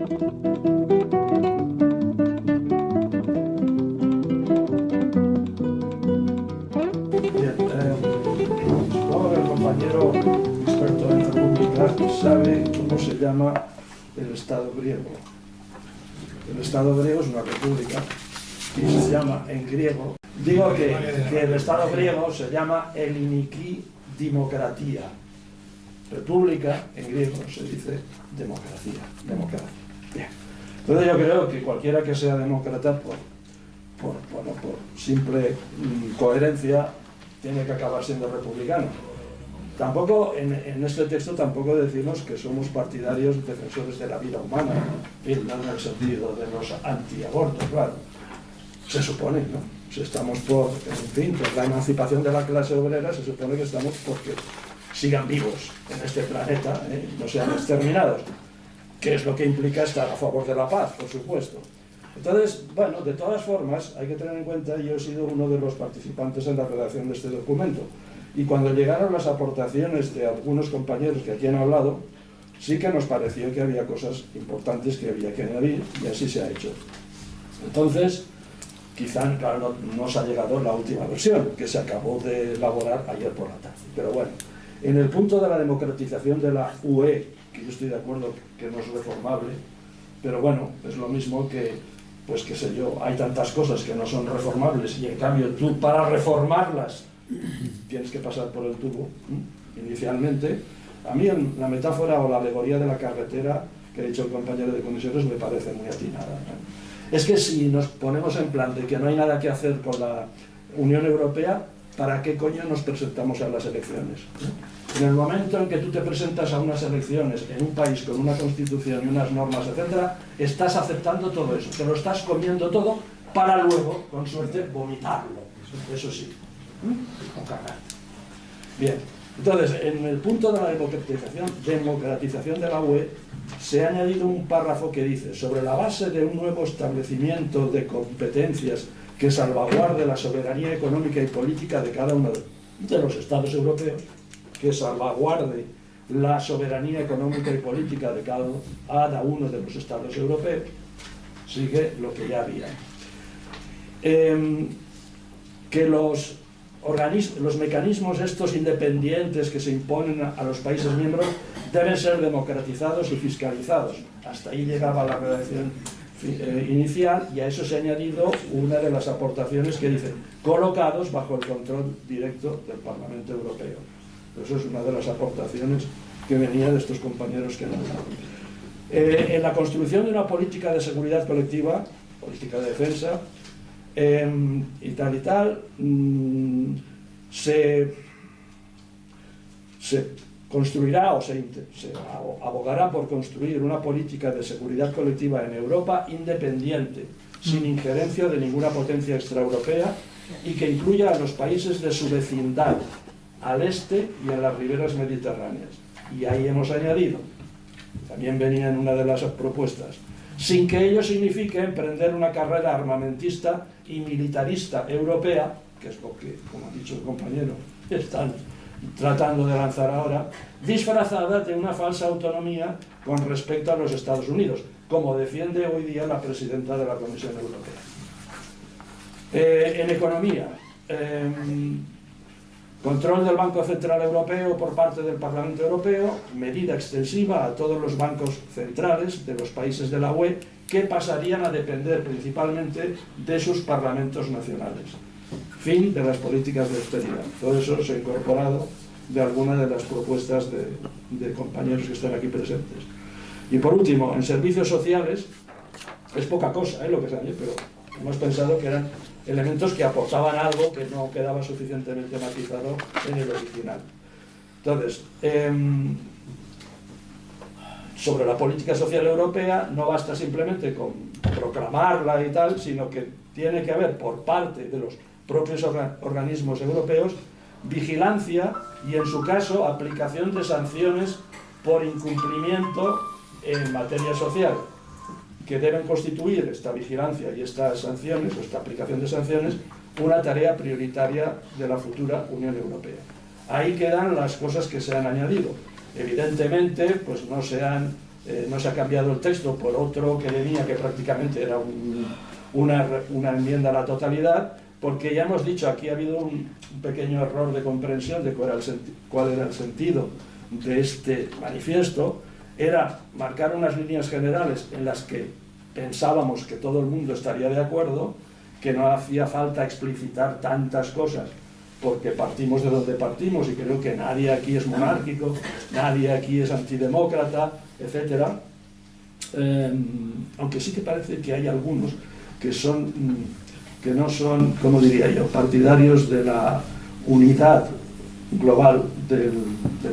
Supongo que el compañero experto en república sabe cómo se llama el Estado griego. El Estado griego es una república y se llama en griego. Digo que el Estado griego se llama Eliniki Dimokratia. República en griego se dice democracia. Bien. Entonces yo creo que cualquiera que sea demócrata por simple coherencia tiene que acabar siendo republicano. Tampoco, en este texto tampoco decimos que somos partidarios defensores de la vida humana, no en el sentido de los antiabortos, claro. Se supone, ¿no? Si estamos por la emancipación de la clase obrera, se supone que estamos porque sigan vivos en este planeta, no sean exterminados, que es lo que implica estar a favor de la paz, por supuesto. Entonces, bueno, de todas formas, hay que tener en cuenta, yo he sido uno de los participantes en la redacción de este documento, y cuando llegaron las aportaciones de algunos compañeros que aquí han hablado, sí que nos pareció que había cosas importantes que había que añadir, y así se ha hecho. Entonces, quizá, claro, no nos ha llegado la última versión, que se acabó de elaborar ayer por la tarde. Pero bueno, en el punto de la democratización de la UE, que yo estoy de acuerdo que no es reformable, pero bueno, es lo mismo que, pues qué sé yo, hay tantas cosas que no son reformables y en cambio tú para reformarlas tienes que pasar por el tubo, inicialmente. A mí la metáfora o la alegoría de la carretera que ha dicho el compañero de comisiones me parece muy atinada, ¿no? Es que si nos ponemos en plan de que no hay nada que hacer con la Unión Europea, ¿para qué coño nos presentamos a las elecciones? En el momento en que tú te presentas a unas elecciones en un país con una constitución y unas normas, etcétera, estás aceptando todo eso, te lo estás comiendo todo para luego, con suerte, vomitarlo. Eso sí, con cagar. Bien, entonces, en el punto de la democratización de la UE, se ha añadido un párrafo que dice: sobre la base de un nuevo establecimiento de competencias que salvaguarde la soberanía económica y política de cada uno de los Estados europeos, que salvaguarde la soberanía económica y política de cada uno de los Estados europeos, sigue lo que ya había. Que los mecanismos estos independientes que se imponen a los países miembros deben ser democratizados y fiscalizados. Hasta ahí llegaba la redacción inicial, y a eso se ha añadido una de las aportaciones que dice: colocados bajo el control directo del Parlamento Europeo. Eso es una de las aportaciones que venía de estos compañeros que han hablado. En la construcción de una política de seguridad colectiva, política de defensa, y tal, se construirá o se abogará por construir una política de seguridad colectiva en Europa independiente, sin injerencia de ninguna potencia extraeuropea, y que incluya a los países de su vecindad, al este y en las riberas mediterráneas. Y ahí hemos añadido, también venía en una de las propuestas, sin que ello signifique emprender una carrera armamentista y militarista europea, que es lo que, como ha dicho el compañero, están tratando de lanzar ahora, disfrazada de una falsa autonomía con respecto a los Estados Unidos, como defiende hoy día la presidenta de la Comisión Europea. En economía, control del Banco Central Europeo por parte del Parlamento Europeo, medida extensiva a todos los bancos centrales de los países de la UE, que pasarían a depender principalmente de sus parlamentos nacionales. Fin de las políticas de austeridad. Todo eso se ha incorporado de algunas de las propuestas de compañeros que están aquí presentes. Y por último, en servicios sociales, es poca cosa lo que se añade, pero hemos pensado que eran elementos que aportaban algo que no quedaba suficientemente matizado en el original. Entonces, sobre la política social europea, no basta simplemente con proclamarla y tal, sino que tiene que haber por parte de los propios organismos europeos vigilancia y, en su caso, aplicación de sanciones por incumplimiento en materia social, que deben constituir esta vigilancia y estas sanciones, o esta aplicación de sanciones, una tarea prioritaria de la futura Unión Europea. Ahí quedan las cosas que se han añadido. Evidentemente, pues no se han no se ha cambiado el texto por otro que venía, que prácticamente era una enmienda a la totalidad, porque ya hemos dicho, aquí ha habido un pequeño error de comprensión de cuál era el sentido de este manifiesto. Era marcar unas líneas generales en las que pensábamos que todo el mundo estaría de acuerdo, que no hacía falta explicitar tantas cosas, porque partimos de donde partimos, y creo que nadie aquí es monárquico, nadie aquí es antidemócrata, etc. Aunque sí que parece que hay algunos que no son, como diría yo, partidarios de la unidad global de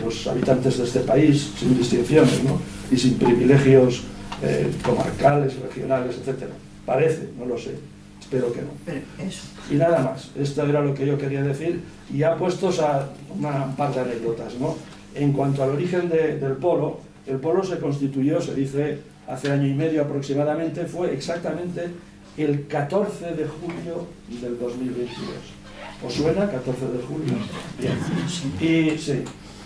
los habitantes de este país, sin distinciones, ¿no? Y sin privilegios comarcales, regionales, etc. Parece, no lo sé, espero que no. Y nada más, esto era lo que yo quería decir, y ya puestos a un par de anécdotas, ¿no? En cuanto al origen del polo, el polo se constituyó, se dice, hace año y medio aproximadamente, fue exactamente el 14 de julio del 2022. ¿Os suena? 14 de julio. Bien.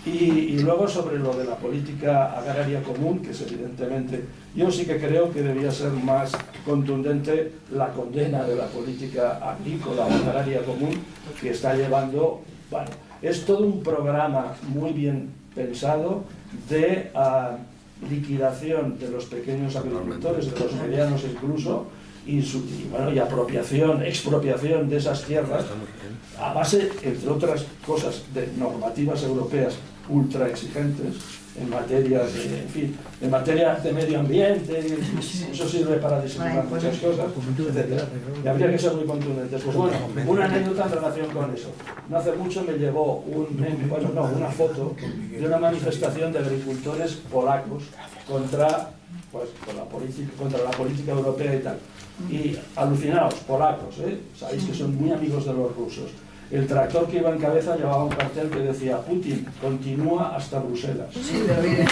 Y luego sobre lo de la política agraria común, que es evidentemente, yo sí que creo que debía ser más contundente la condena de la política agrícola o agraria común que está llevando. Bueno, es todo un programa muy bien pensado de liquidación de los pequeños agricultores, de los medianos incluso, y expropiación de esas tierras a base, entre otras cosas, de normativas europeas ultra exigentes en materia de, en fin, en materia de medio ambiente. Eso sirve para disimular muchas cosas, etc. Y habría que ser muy contundentes. Pues bueno, una anécdota en relación con eso. No hace mucho me llegó una foto de una manifestación de agricultores polacos contra la política europea y tal. Y alucinaos, polacos, sabéis que son muy amigos de los rusos. El tractor que iba en cabeza llevaba un cartel que decía: Putin continúa hasta Bruselas. Sí, pero bien.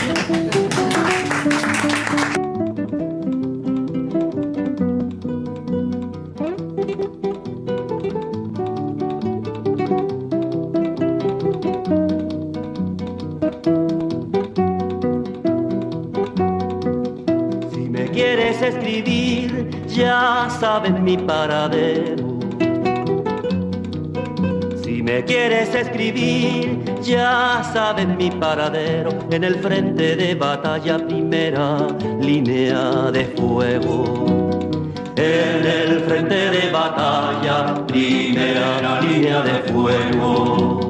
Si me quieres escribir, ya sabes mi paradero. Si me quieres escribir, ya sabes mi paradero. En el frente de batalla, primera línea de fuego. En el frente de batalla, primera línea de fuego.